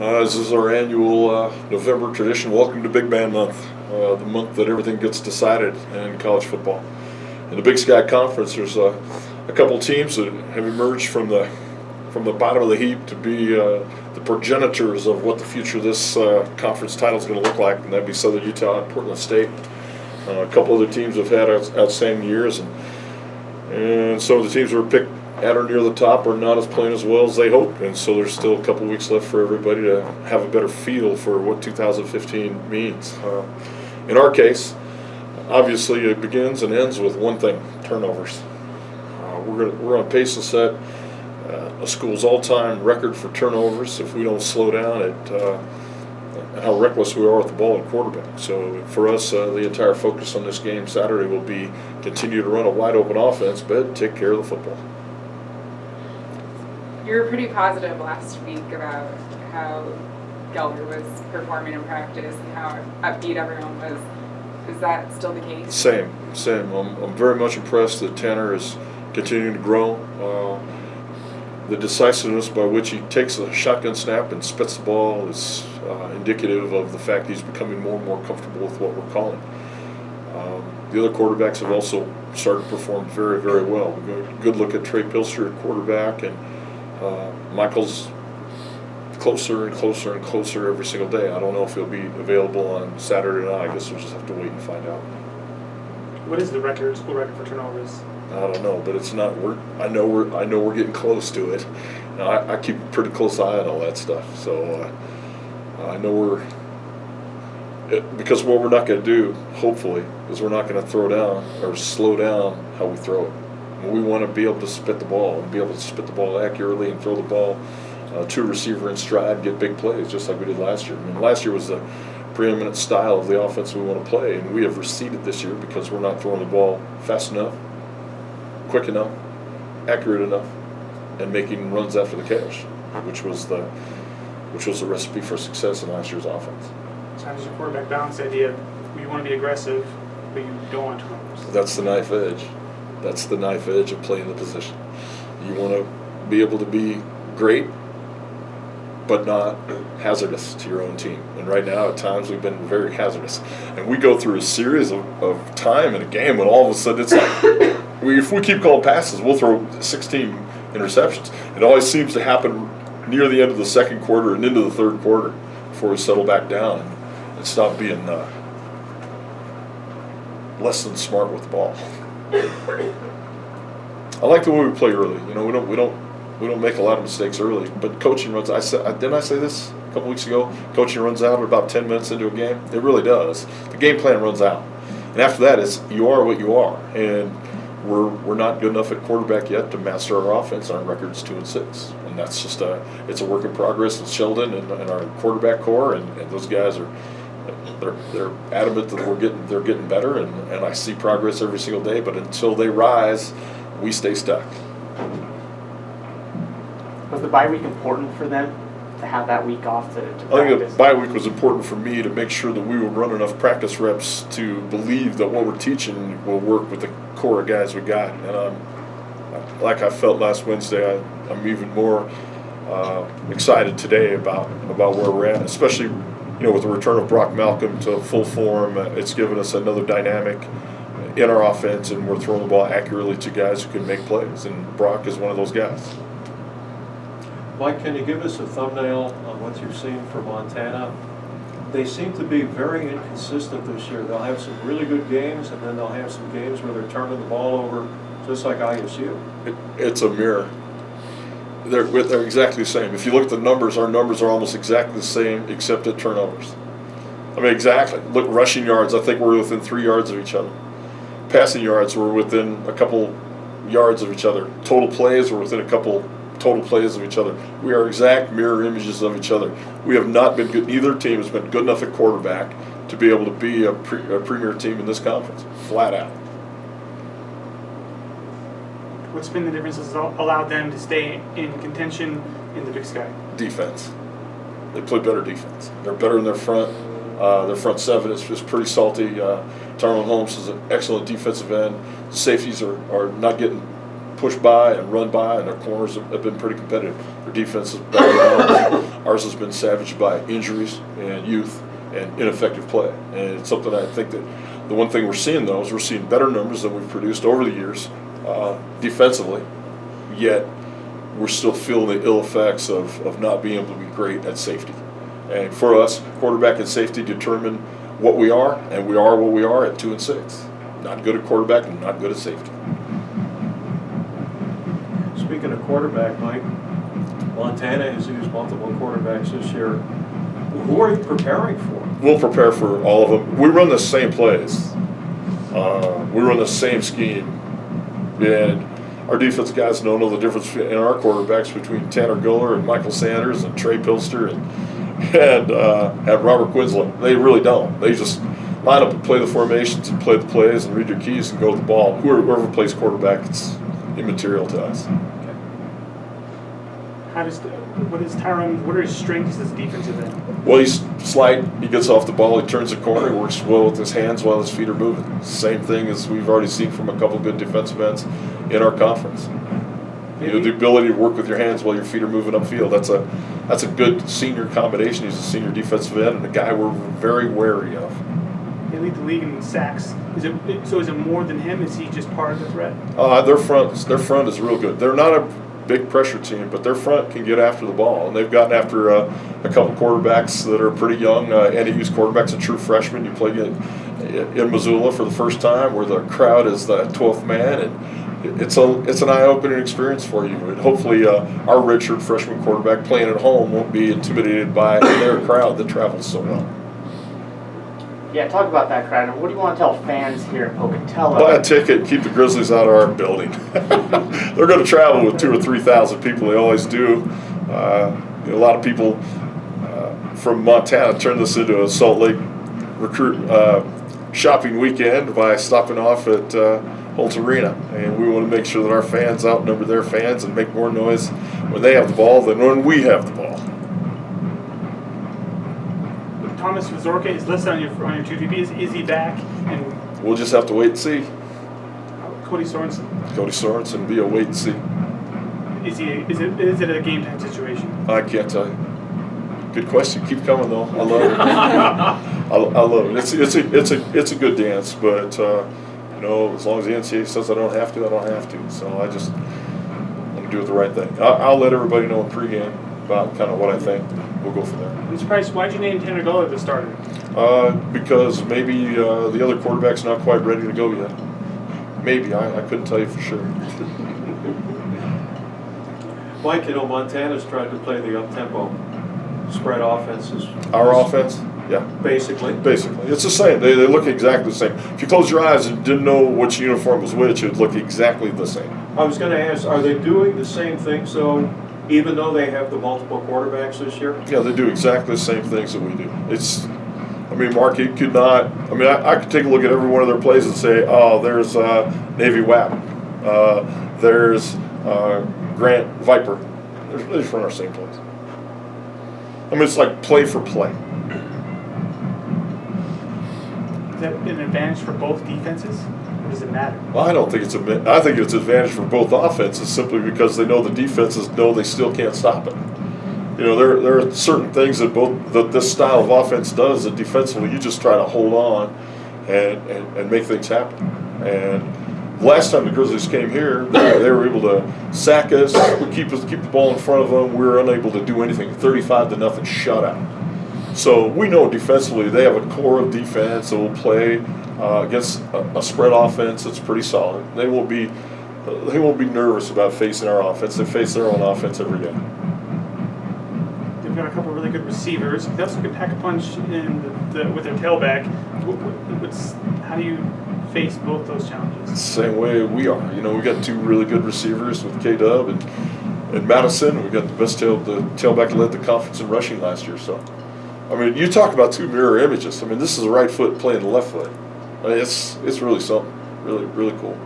This is our annual November tradition. Welcome to Big Man Month, the month that everything gets decided in college football. In the Big Sky Conference, there's a couple teams that have emerged from the bottom of the heap to be the progenitors of what the future of this conference title is going to look like, and that'd be Southern Utah and Portland State. A couple other teams have had outstanding years, and some of the teams that were picked at or near the top are not as playing as well as they hoped, and so there's still a couple weeks left for everybody to have a better feel for what 2015 means. In our case, obviously it begins and ends with one thing: turnovers. We're on pace to set a school's all-time record for turnovers if we don't slow down at how reckless we are with the ball and quarterback. So for us, the entire focus on this game Saturday will be continue to run a wide-open offense, but take care of the football. You were pretty positive last week about how Gelder was performing in practice and how upbeat everyone was. Is that still the case? Same. I'm very much impressed that Tanner is continuing to grow. The decisiveness by which he takes a shotgun snap and spits the ball is indicative of the fact he's becoming more and more comfortable with what we're calling. The other quarterbacks have also started to perform very, very well. We got a good look at Trey Pilster at quarterback, and Michael's closer and closer and closer every single day. I don't know if he'll be available on Saturday or not. I guess we'll just have to wait and find out. What is the school record for turnovers? I don't know, but it's not. I know we're getting close to it. I keep a pretty close eye on all that stuff. So I know because what we're not going to do, hopefully, is we're not going to throw down or slow down how we throw it. We want to be able to spit the ball and be able to spit the ball accurately and throw the ball to a receiver in stride and get big plays, just like we did last year. I mean, last year was the preeminent style of the offense we want to play, and we have receded this year because we're not throwing the ball fast enough, quick enough, accurate enough, and making runs after the catch, which was the recipe for success in last year's offense. So how does your quarterback balance the idea you want to be aggressive, but you don't want turnovers? That's the knife edge. That's the knife edge of playing the position. You want to be able to be great, but not hazardous to your own team. And right now, at times, we've been very hazardous. And we go through a series of time in a game when all of a sudden it's like, if we keep calling passes, we'll throw 16 interceptions. It always seems to happen near the end of the second quarter and into the third quarter before we settle back down and stop being less than smart with the ball. I like the way we play early. You know, we don't make a lot of mistakes early. But coaching runs. Didn't I say this a couple weeks ago? Coaching runs out about 10 minutes into a game. It really does. The game plan runs out, and after that, it's you are what you are. And we're not good enough at quarterback yet to master our offense. Our record's 2-6, and that's just it's a work in progress with Sheldon and our quarterback core, and those guys are. They're adamant that they're getting better, and I see progress every single day. But until they rise, we stay stuck. Was the bye week important for them to have that week off to practice? I think the bye week was important for me to make sure that we would run enough practice reps to believe that what we're teaching will work with the core of guys we got. And like I felt last Wednesday, I'm even more excited today about where we're at, especially. You know, with the return of Brock Malcolm to full form, it's given us another dynamic in our offense, and we're throwing the ball accurately to guys who can make plays, and Brock is one of those guys. Mike, can you give us a thumbnail on what you've seen from Montana? They seem to be very inconsistent this year. They'll have some really good games, and then they'll have some games where they're turning the ball over, just like ISU. It's a mirror. They're exactly the same. If you look at the numbers, our numbers are almost exactly the same, except at turnovers. I mean, exactly. Look, rushing yards, I think we're within 3 yards of each other. Passing yards, we're within a couple yards of each other. Total plays, we're within a couple total plays of each other. We are exact mirror images of each other. We have not been good. Neither team has been good enough at quarterback to be able to be a premier team in this conference, flat out. What's been the difference that's allowed them to stay in contention in the Big Sky? Defense. They play better defense. They're better in their front. Their front seven is pretty salty. Tyrone Holmes is an excellent defensive end. Safeties are not getting pushed by and run by, and their corners have been pretty competitive. Their defense is better than ours. Ours has been savaged by injuries and youth and ineffective play. And it's something I think that the one thing we're seeing, though, is we're seeing better numbers than we've produced over the years defensively, yet we're still feeling the ill effects of not being able to be great at safety. And for us, quarterback and safety determine what we are, and we are what we are at 2-6. Not good at quarterback and not good at safety. Speaking of quarterback, Mike, Montana has used multiple quarterbacks this year. Who are you preparing for? We'll prepare for all of them. We run the same plays. We run the same scheme. And our defense guys don't know the difference in our quarterbacks between Tanner Guller and Michael Sanders and Trey Pilster and Robert Quinlan. They really don't. They just line up and play the formations and play the plays and read your keys and go with the ball. Whoever plays quarterback, it's immaterial to us. What are his strengths as a defensive end? Well, he's slight. He gets off the ball. He turns the corner. He works well with his hands while his feet are moving. Same thing as we've already seen from a couple good defensive ends in our conference. You know, the ability to work with your hands while your feet are moving upfield. That's a good senior combination. He's a senior defensive end and a guy we're very wary of. They lead the league in sacks. Is it more than him? Is he just part of the threat? Their front is real good. They're not a big pressure team, but their front can get after the ball, and they've gotten after a couple quarterbacks that are pretty young. NAU's quarterback's a true freshman. You play in Missoula for the first time, where the crowd is the 12th man, and it's an eye-opening experience for you. And hopefully, our redshirt freshman quarterback playing at home won't be intimidated by their crowd that travels so well. Yeah, talk about that crowd. And what do you want to tell fans here in Pocatello? Buy a ticket and keep the Grizzlies out of our building. They're going to travel with 2,000 or 3,000 people. They always do. A lot of people from Montana turn this into a Salt Lake shopping weekend by stopping off at Holt Arena. And we want to make sure that our fans outnumber their fans and make more noise when they have the ball than when we have the ball. Thomas Vazorka is listed on your 2DB. Is he back? And We'll just have to wait and see. Cody Sorensen. Cody Sorensen, be a wait and see. Is it a game time situation? I can't tell you. Good question. Keep coming though. I love it. I love it. It's a good dance, but as long as the NCAA says I don't have to, I don't have to. So I just want to do it the right thing. I'll let everybody know in pregame about kind of what I think. We'll go from there. I'm surprised. Why'd you name Tanner Guller the starter? Because maybe the other quarterback's not quite ready to go yet. Maybe. I couldn't tell you for sure. Mike, Montana's tried to play the up-tempo spread offenses. Our offense? Yeah. Basically. It's the same. They look exactly the same. If you close your eyes and didn't know which uniform was which, it would look exactly the same. I was going to ask, are they doing the same thing, so even though they have the multiple quarterbacks this year? Yeah, they do exactly the same things that we do. Mark, you could not. I could take a look at every one of their plays and say, oh, there's Navy WAP. There's Grant Viper. They just run our same plays. It's like play for play. Is that an advantage for both defenses, or does it matter? Well, I don't think I think it's an advantage for both offenses simply because they know the defenses know they still can't stop it. There are certain things that this style of offense does that defensively you just try to hold on and make things happen. And last time the Grizzlies came here, they were able to sack us, keep the ball in front of them. We were unable to do anything. 35-0 shutout. So we know defensively they have a core of defense that will play against a spread offense that's pretty solid. They won't be nervous about facing our offense. They face their own offense every day. They've got a couple of really good receivers. They also can pack a punch with their tailback. How do you face both those challenges? Same way we are. We got two really good receivers with K-Dub and Madison. We got the best tailback that led the conference in rushing last year. So, you talk about two mirror images. This is the right foot playing the left foot. It's really something. Really, really cool.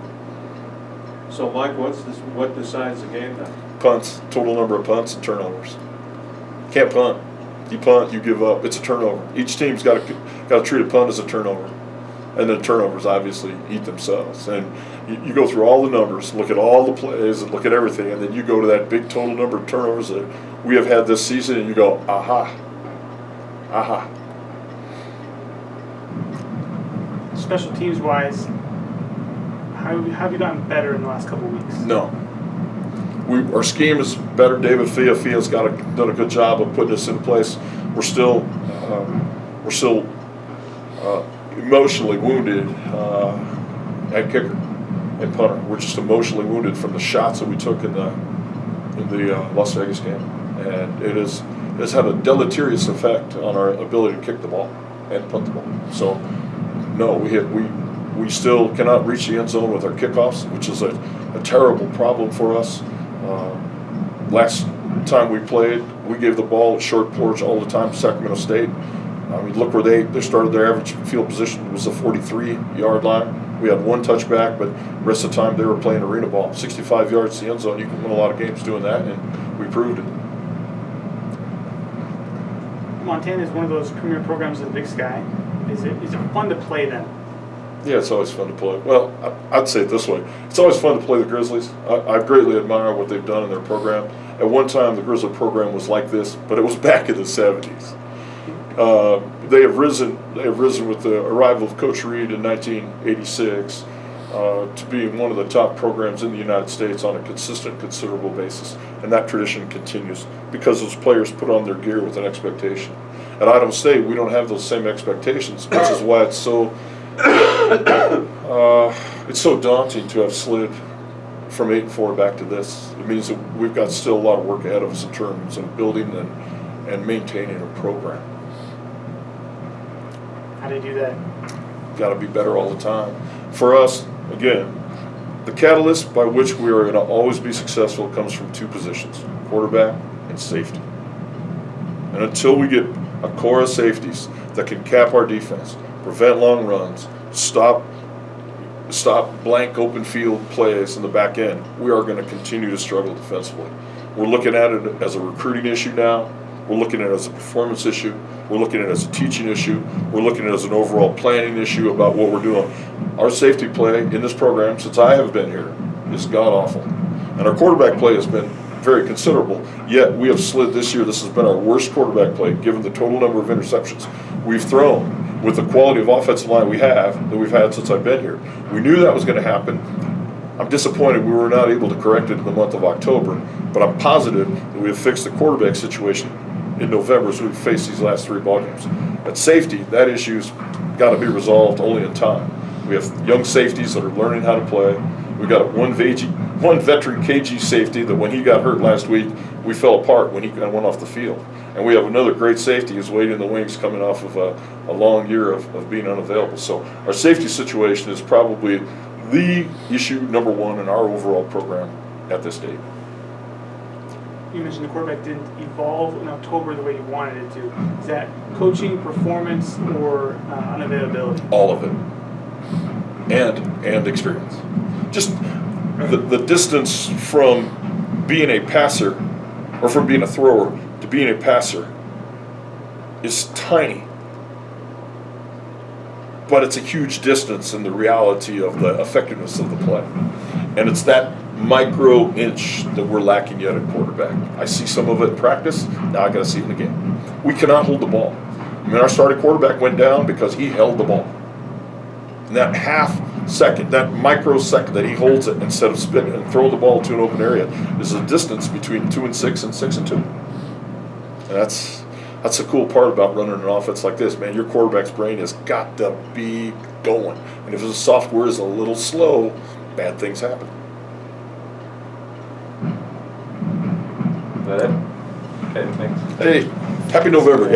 So, Mike, what decides the game then? Punts, total number of punts and turnovers. Can't punt. You punt, you give up. It's a turnover. Each team's got to treat a punt as a turnover. And then turnovers obviously eat themselves. And you go through all the numbers, look at all the plays, and look at everything, and then you go to that big total number of turnovers that we have had this season, and you go, aha, aha. Special teams wise, how have you gotten better in the last couple of weeks? No. Our scheme is better. David Fia's done a good job of putting us in place. We're still emotionally wounded at kicker and punter. We're just emotionally wounded from the shots that we took in the Las Vegas game, and it's had a deleterious effect on our ability to kick the ball and punt the ball. So, no, we still cannot reach the end zone with our kickoffs, which is a terrible problem for us. Last time we played, we gave the ball a short porch all the time to Sacramento State. I mean, look where they started. Their average field position was the 43-yard line. We had one touchback, but the rest of the time they were playing arena ball. 65 yards to the end zone. You can win a lot of games doing that, and we proved it. Montana is one of those premier programs in the Big Sky. Is it fun to play them? Yeah, it's always fun to play. Well, I'd say it this way. It's always fun to play the Grizzlies. I greatly admire what they've done in their program. At one time, the Grizzly program was like this, but it was back in the 70s. They have risen with the arrival of Coach Reed in 1986 to being one of the top programs in the United States on a consistent, considerable basis. And that tradition continues because those players put on their gear with an expectation. At Idaho State, we don't have those same expectations, which is why it's so daunting to have slid from 8-4 back to this. It means that we've got still a lot of work ahead of us in terms of building and maintaining a program. How do you do that? Got to be better all the time. For us, again, the catalyst by which we are going to always be successful comes from two positions, quarterback and safety. And until we get a core of safeties that can cap our defense, prevent long runs, stop blank open field plays in the back end, we are going to continue to struggle defensively. We're looking at it as a recruiting issue now. We're looking at it as a performance issue. We're looking at it as a teaching issue. We're looking at it as an overall planning issue about what we're doing. Our safety play in this program, since I have been here, is god-awful. And our quarterback play has been very considerable, yet we have slid this year. This has been our worst quarterback play, given the total number of interceptions we've thrown with the quality of offensive line we've had since I've been here. We knew that was going to happen. I'm disappointed we were not able to correct it in the month of October, but I'm positive that we have fixed the quarterback situation in November as we face these last three ball games. At safety, that issue's got to be resolved only in time. We have young safeties that are learning how to play. We've got one veteran KG safety that when he got hurt last week, we fell apart when he went off the field. And we have another great safety who's waiting in the wings coming off of a long year of being unavailable. So our safety situation is probably the issue number one in our overall program at this date. You mentioned the quarterback didn't evolve in October the way you wanted it to. Is that coaching, performance, or unavailability? All of it. And experience. Just the distance from being a passer or from being a thrower to being a passer is tiny. But it's a huge distance in the reality of the effectiveness of the play. And it's that micro inch that we're lacking yet at quarterback. I see some of it in practice. Now I got to see it in the game. We cannot hold the ball. I mean, our starting quarterback went down because he held the ball. And that half second, that microsecond that he holds it instead of spinning and throwing the ball to an open area is a distance between 2 and 6 and 6 and 2. And that's the cool part about running an offense like this, man. Your quarterback's brain has got to be going. And if the software is a little slow, bad things happen. Is that it? Okay, thanks. Hey, happy November, guys.